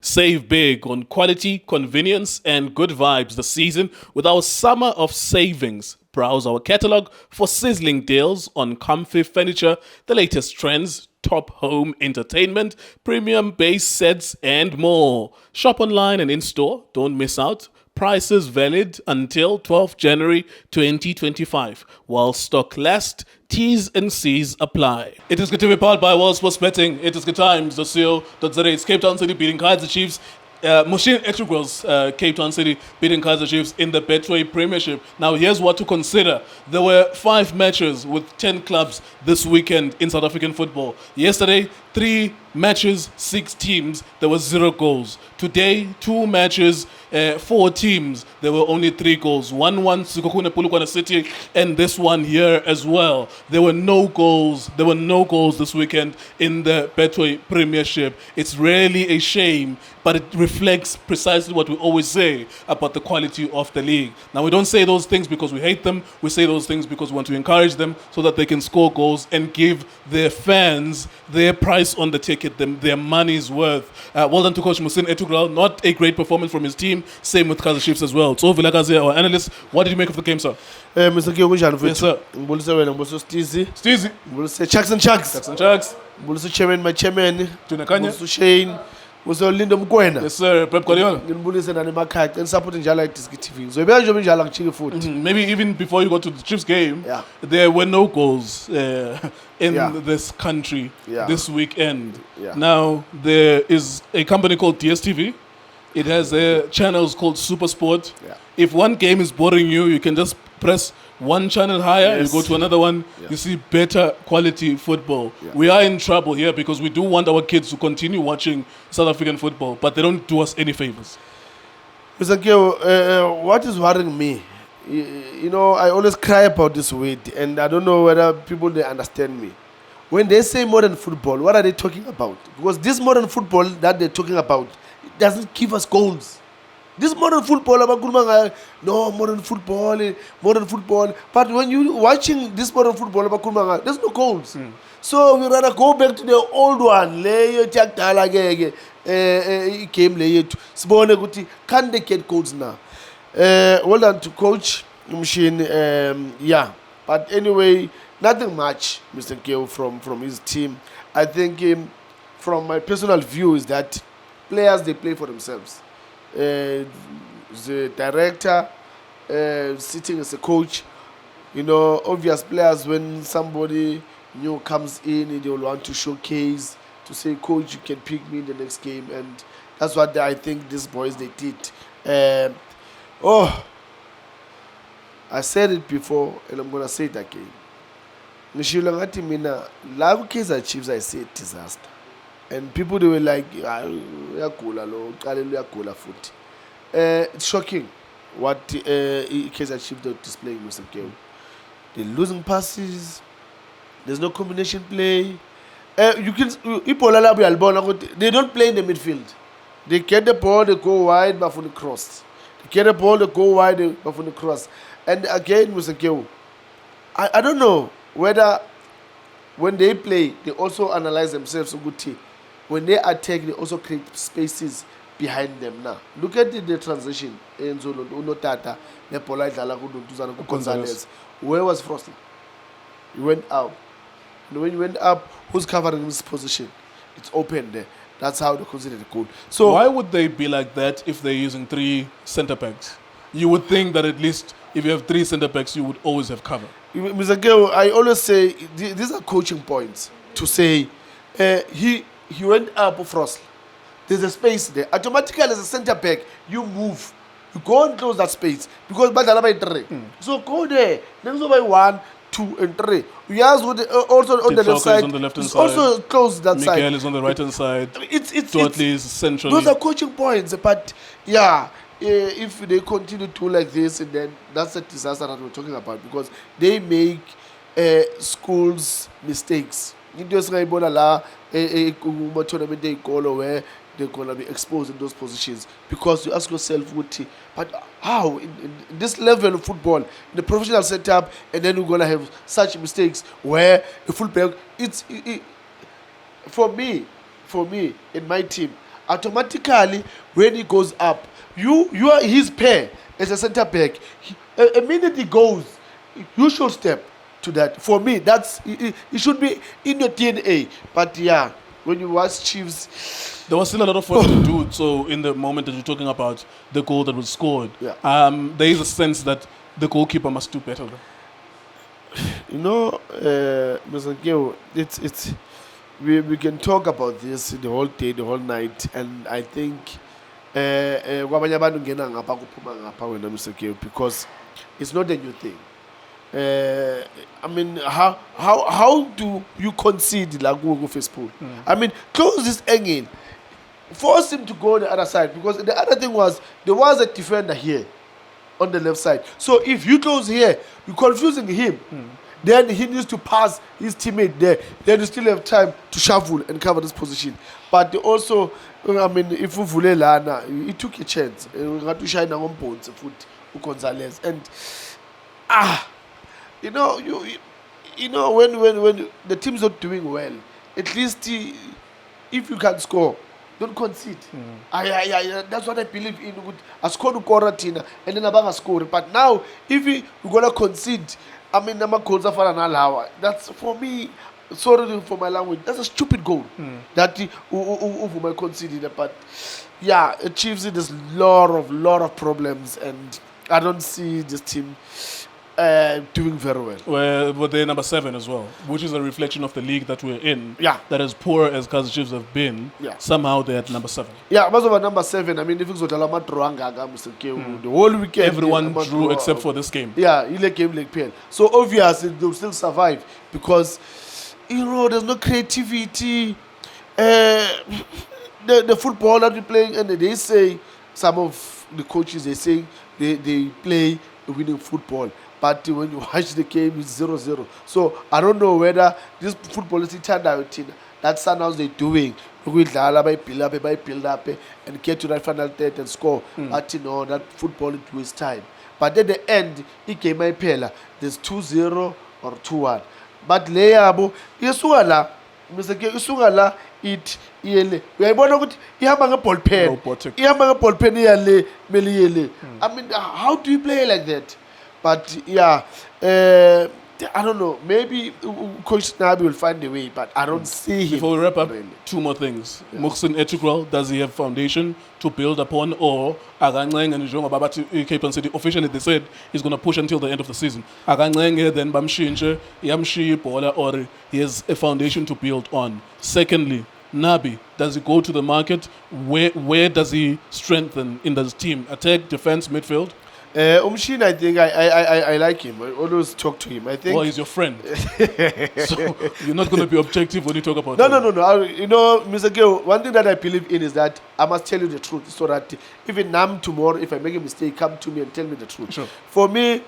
Save big on quality, convenience, and good vibes this season with our summer of savings. Browse our catalog for sizzling deals on comfy furniture, the latest trends, top home entertainment, premium base sets, and more. Shop online and in store. Don't miss out. Prices valid until 12th January 2025. While stock lasts, T's and C's apply. It is good to be powered by World Sports Betting. It is good times. The CEO.za. It's Cape Town City beating Kaizer Chiefs. Machine Etrugos, Cape Town City beating Kaizer Chiefs in the Betway Premiership. Now, here's what to consider. There were 5 matches with 10 clubs this weekend in South African football. Yesterday, 3 matches, 6 teams, there were 0 goals. Today, 2 matches, 4 teams, there were only 3 goals. 1-1 Sikokune Polokwane City, and this one here as well. There were no goals. There were no goals this weekend in the Betway Premiership. It's really a shame, but it reflects precisely what we always say about the quality of the league. Now, we don't say those things because we hate them. We say those things because we want to encourage them so that they can score goals and give their fans their price on the ticket, their money's worth. Well done to Coach Musin Etugral. Not a great performance from his team. Same with Kaizer Chiefs as well. Tso Vilakazi, our analyst, what did you make of the game, sir? Mr. Kiyokunjani, yes, sir. Mbulise wena, mbulise Stizi. Stizi. Mbulise Chucks and Chucks. Chucks and Chucks. Mbulise Chairman, my Chairman. Tunakanya. Mbulise Shane. Mbulise Lindo Mkwena. Yes, sir. Pep Guardiola. Mbulise nani makhaya. And supporting njalo iDiskiTV. So ibe nje njalo ngchike futhi. Maybe even before you got to the Chiefs game, yeah, there were no goals in this country this weekend. Yeah. Now, there is a company called DSTV. It has channels called Super Sport. Yeah. If one game is boring you, you can just press one channel higher, yes, you go to another one, you see better quality football. Yeah. We are in trouble here because we do want our kids to continue watching South African football, but they don't do us any favors. Mr. Kiyo, what is worrying me? You know, I always cry about this weight, and I don't know whether people they understand me. When they say modern football, what are they talking about? Because this modern football that they're talking about, it doesn't give us goals. This modern football, no, modern football. But when you're watching this modern football, there's no goals. So we rather go back to the old one. Can they get goals now? Well done to Coach Machine. Yeah. But anyway, nothing much, Mr. Kiyo, from his team. I think from my personal view is that players, they play for themselves. The director sitting as a coach, you know, obvious players, when somebody new comes in, they will want to showcase, to say, coach, you can pick me in the next game, and that's what I think these boys, they did. I said it before, and I'm going to say it again. Nishilo ngati mina, la Kaizer Chiefs, I said disaster. And people, they were like, it's shocking what Kaizer Chiefs are displaying, Mr. Kiyo. They're losing passes. There's no combination play. They don't play in the midfield. They get the ball, they go wide, but for the cross. They get the ball, they go wide, but for the cross. And again, Mr. Kiyo, I don't know whether when they play, they also analyze themselves a good team. When they attack, they also create spaces behind them now. Look at the transition. Gonzalez. Where was Frosty? He went out. And when he went up, who's covering his position? It's open there. That's how they consider the goal. So why would they be like that if they're using 3 center backs? You would think that at least if you have 3 center backs, you would always have cover. Mr. Kiyo, I always say these are coaching points to say he went up Frost. There's a space there. Automatically, as a center back, you move. You go and close that space. Because so go there. Then go by 1, 2, and 3. We ask also on the left side. On the left-hand side. Also close that side. Miguel is on the right-hand side. Totally is centrally. Those are coaching points. But yeah, if they continue to like this, and then that's a disaster that we're talking about. Because they make schools mistakes. Tournament they call where they're gonna be exposed in those positions, because you ask yourself, but how in this level of football, in the professional setup, and then we're gonna have such mistakes where the fullback, for me in my team, automatically when he goes up, you are his pair as a centre back. A minute he goes, you should step to that. For me, that's it should be in your DNA. But yeah, when you watch Chiefs, there was still a lot of work to do. So in the moment that you're talking about the goal that was scored, Yeah. there is a sense that the goalkeeper must do better. you know, Mr. Geo, it's we can talk about this the whole day, the whole night, and I think kwabanye abantu ngena ngapha kuphuma ngapha wena Mr. Geo, because it's not a new thing. I mean, how do you concede like go first pool? I mean, close this angle, force him to go on the other side, because the other thing was there was a defender here on the left side. So if you close here, you're confusing him. Then he needs to pass his teammate there. Then you still have time to shuffle and cover this position. But also, I mean, if you vule lana, he took a chance. We got to shine on bones foot Gonzalez, and you know, you know when the team's not doing well, at least if you can score, don't concede. That's what I believe in. I scored Koratina and then Abanga score. But now, if we're gonna concede, I mean, Nama goals are for an hour. That's for me. Sorry for my language. That's a stupid goal that my conceded. But yeah, it Chiefs there's lot of problems, and I don't see this team doing very well. Well, they're number 7 as well, which is a reflection of the league that we're in. Yeah. That as poor as Kaizer Chiefs have been, somehow they're at number 7. Yeah, but over number 7, I mean, if it's the whole weekend, Everyone drew except for this game. Yeah, he game like pain. So obviously they'll still survive because you know there's no creativity. The football that we playing, and they say some of the coaches they play winning football. But when you watch the game, it's 0-0. So I don't know whether this football is turned out in that Sundowns they're doing. We build up, and get to that final third and score. But you know that football it wastes time. But at the end, it came my pela. There's 2-0 or 2-1. But Leabo, Yesugala, Mr. Yesugala, it yele. We are going to ihamba ngeball pen. Ihamba ngeball pen yele meliyele. I mean, how do you play like that? But yeah, I don't know. Maybe Coach Nabi will find a way, but I don't see him. Before we wrap up, 2 more things. Muhsin Etugrel, does he have foundation to build upon, or Aganeng and Jonga Babati Cape City officially they said he's going to push until the end of the season. Aganeng then Bamshinje, Yamshi Bola, or he has a foundation to build on. Secondly, Nabi, does he go to the market? Where does he strengthen in the team? Attack, defense, midfield? Umshin, I think I like him. I always talk to him. I think. Well, he's your friend. So you're not going to be objective when you talk about him. No. You know, Mr. Gil, one thing that I believe in is that I must tell you the truth, so that even Nam tomorrow, if I make a mistake, come to me and tell me the truth. Sure. For me,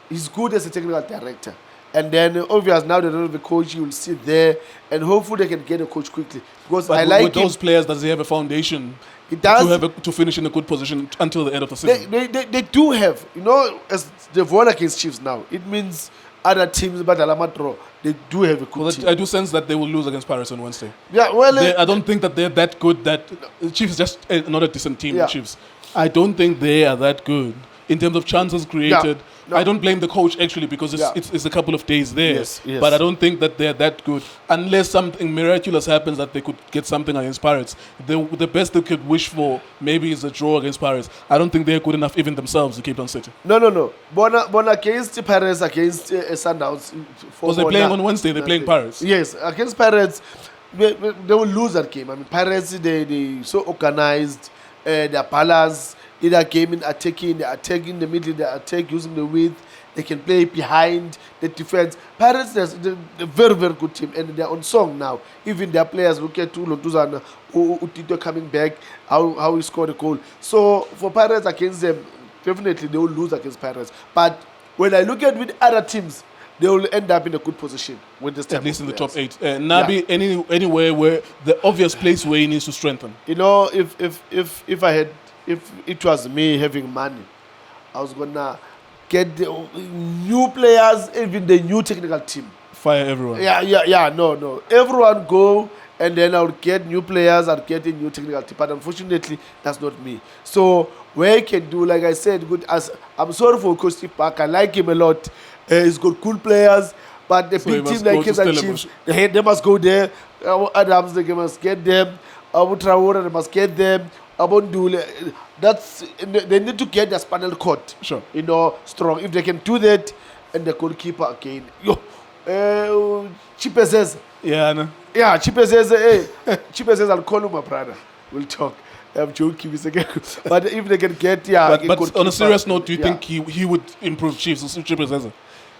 he's good as a technical director. And then, obviously, now they don't have a coach, he will sit there, and hopefully they can get a coach quickly. Because but I like with those players, does he have a foundation? It does to finish in a good position until the end of the season. They do have, you know, as they've won against Chiefs now, it means other teams, but Alamatro, they do have a good team. I do sense that they will lose against Paris on Wednesday. Yeah, well, I don't think that they're that good. That Chiefs is just not a decent team. Yeah. Chiefs, I don't think they are that good in terms of chances created. Yeah. No. I don't blame the coach actually because it's a couple of days there. Yes. But I don't think that they're that good unless something miraculous happens that they could get something against Pirates. The best they could wish for maybe is a draw against Pirates. I don't think they're good enough even themselves to keep on City. No. Bona against Pirates, against Sundowns. Because they're playing on Wednesday. They're playing Pirates. Yes, against Pirates, they will lose that game. I mean, Pirates they so organized. They're balanced. Either game in attacking, they attack in the middle, they attack using the width, they can play behind the defense. Pirates, they're a very, very good team, and they're on song now. Even their players look at Lotuzana, Utito coming back, how he scored a goal. So for Pirates against them, definitely they will lose against Pirates. But when I look at with other teams, they will end up in a good position with this team. At least in the top 8. Nabi, anywhere where the obvious place where he needs to strengthen. You know, if it was me having money, I was gonna get the new players, even the new technical team. Fire everyone. Yeah. No. Everyone go and then I would get new players, I'd get a new technical team. But unfortunately, that's not me. So where he can do, like I said, good. As I'm sorry for Coach Steve Parker, I like him a lot. He's got cool players, but the big team like Kaizer Chiefs, they must go there. Adams, they must get them. Abu Traore, they must get them. Abondule, that's they need to get their spinal cord, sure, strong. If they can do that, and the goalkeeper again, Chipezeze. Yeah, I know. Yeah, Chipezeze. Hey, Chipezeze, I'll call him my brother. We'll talk. I'm joking, but if they can get, But on a serious note, do you think he would improve Chiefs? Chipezeze?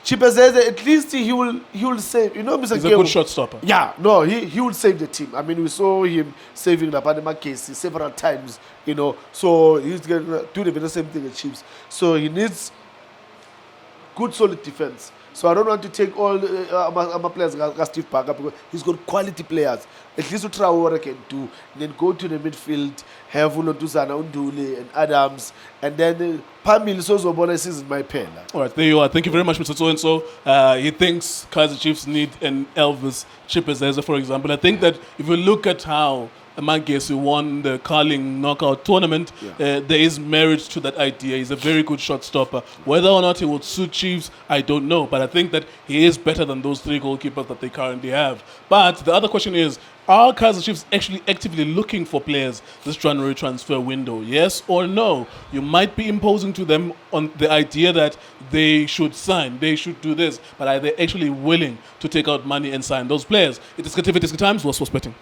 Chipezeze, at least he will save. Mr. He's a good shot stopper. Yeah, no, he will save the team. I mean, we saw him saving the Panama case several times. So he's gonna do the same thing at Chiefs. So he needs good, solid defense. So I don't want to take all my players like Steve Parker because he's got quality players. At least what Traore can do. Then go to the midfield, have Ulotuzana, Undule, and Adams, and then Pamil Sozobona is in my pen. All right, there you are. Thank you very much, Mr. So-and-so. He thinks Kaizer Chiefs need an Elvis Chipezeze, for example. I think that if you look at how Amangesi won the Carling knockout tournament, there is merit to that idea. He's a very good shot stopper. Whether or not he will suit Chiefs, I don't know. But I think that he is better than those three goalkeepers that they currently have. But the other question is, are Kaizer Chiefs actually actively looking for players this January transfer window? Yes or no? You might be imposing to them on the idea that they should sign, they should do this. But are they actually willing to take out money and sign those players? It is iDiski Times, was betting.